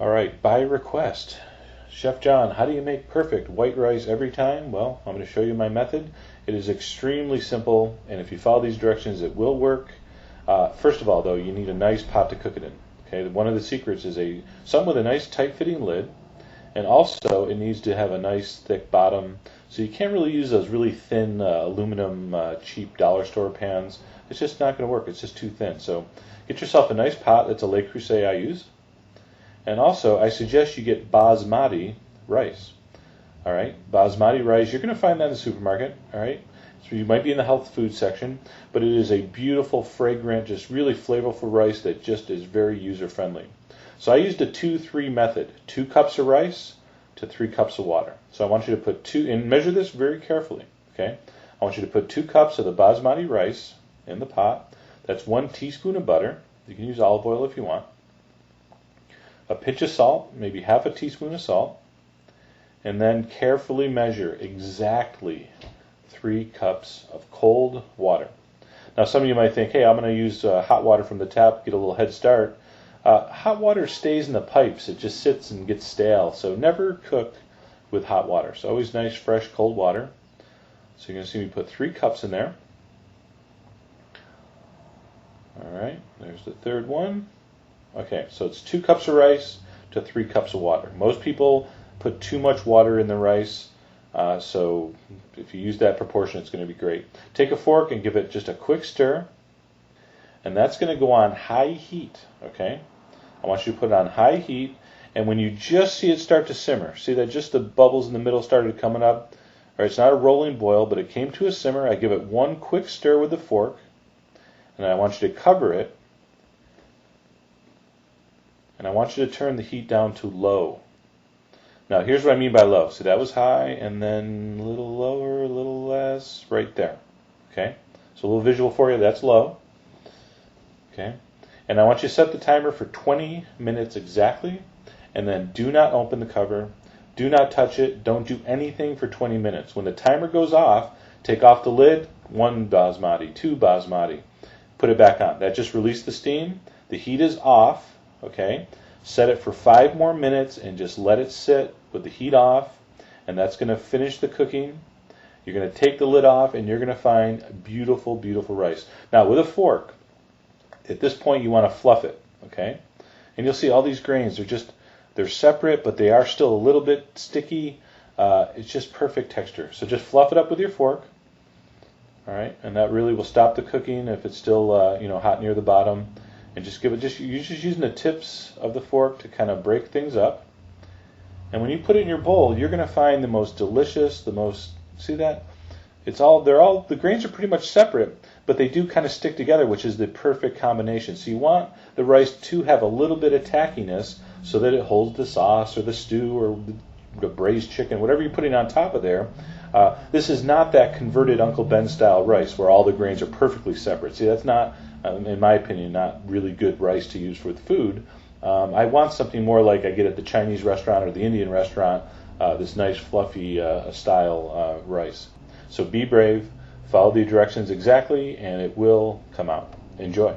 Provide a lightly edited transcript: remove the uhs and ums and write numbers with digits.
All right, by request. Chef John, how do you make perfect white rice every time? Well, I'm going to show you my method. It is extremely simple, and if you follow these directions, it will work. First of all, though, you need a nice pot to cook it in. Okay, one of the secrets is something with a nice tight-fitting lid, and also it needs to have a nice thick bottom. So you can't really use those really thin aluminum cheap dollar store pans. It's just not going to work. It's just too thin. So get yourself a nice pot. That's a Le Creuset I use. And also, I suggest you get Basmati rice. All right, Basmati rice, you're going to find that in the supermarket. All right, so you might be in the health food section, but it is a beautiful, fragrant, just really flavorful rice that just is very user-friendly. So I used a 2-3 method, 2 cups of rice to 3 cups of water. So I want you to put and measure this very carefully, okay? I want you to put 2 cups of the Basmati rice in the pot. That's 1 teaspoon of butter. You can use olive oil if you want. A pinch of salt, maybe half a teaspoon of salt, and then carefully measure exactly 3 cups of cold water. Now some of you might think, hey, I'm going to use hot water from the tap, get a little head start. Hot water stays in the pipes. It just sits and gets stale, so never cook with hot water. So always nice, fresh, cold water. So you're going to see me put 3 cups in there. All right, there's the third one. Okay, so it's 2 cups of rice to 3 cups of water. Most people put too much water in the rice, so if you use that proportion, it's going to be great. Take a fork and give it just a quick stir, and that's going to go on high heat, okay? I want you to put it on high heat, and when you just see it start to simmer, see that just the bubbles in the middle started coming up? All right, it's not a rolling boil, but it came to a simmer. I give it 1 quick stir with the fork, and I want you to cover it. And I want you to turn the heat down to low. Now here's what I mean by low. So that was high, and then a little lower, a little less, right there. Okay? So a little visual for you, that's low. Okay? And I want you to set the timer for 20 minutes exactly, and then do not open the cover. Do not touch it. Don't do anything for 20 minutes. When the timer goes off, take off the lid, 1 basmati, 2 basmati. Put it back on. That just released the steam. The heat is off. Okay, set it for 5 more minutes and just let it sit with the heat off, and that's going to finish the cooking. You're going to take the lid off, and you're going to find beautiful, beautiful rice. Now, with a fork, at this point, you want to fluff it, okay? And you'll see all these grains, they're separate, but they are still a little bit sticky. It's just perfect texture. So just fluff it up with your fork, all right? And that really will stop the cooking if it's still, hot near the bottom. And just you're just using the tips of the fork to kind of break things up. And when you put it in your bowl, you're going to find the most delicious, see that? The grains are pretty much separate, but they do kind of stick together, which is the perfect combination. So you want the rice to have a little bit of tackiness so that it holds the sauce or the stew or the braised chicken, whatever you're putting on top of there. This is not that converted Uncle Ben style rice where all the grains are perfectly separate. See, that's not, in my opinion, not really good rice to use for the food. I want something more like I get at the Chinese restaurant or the Indian restaurant, this nice fluffy style rice. So be brave, follow the directions exactly, and it will come out. Enjoy.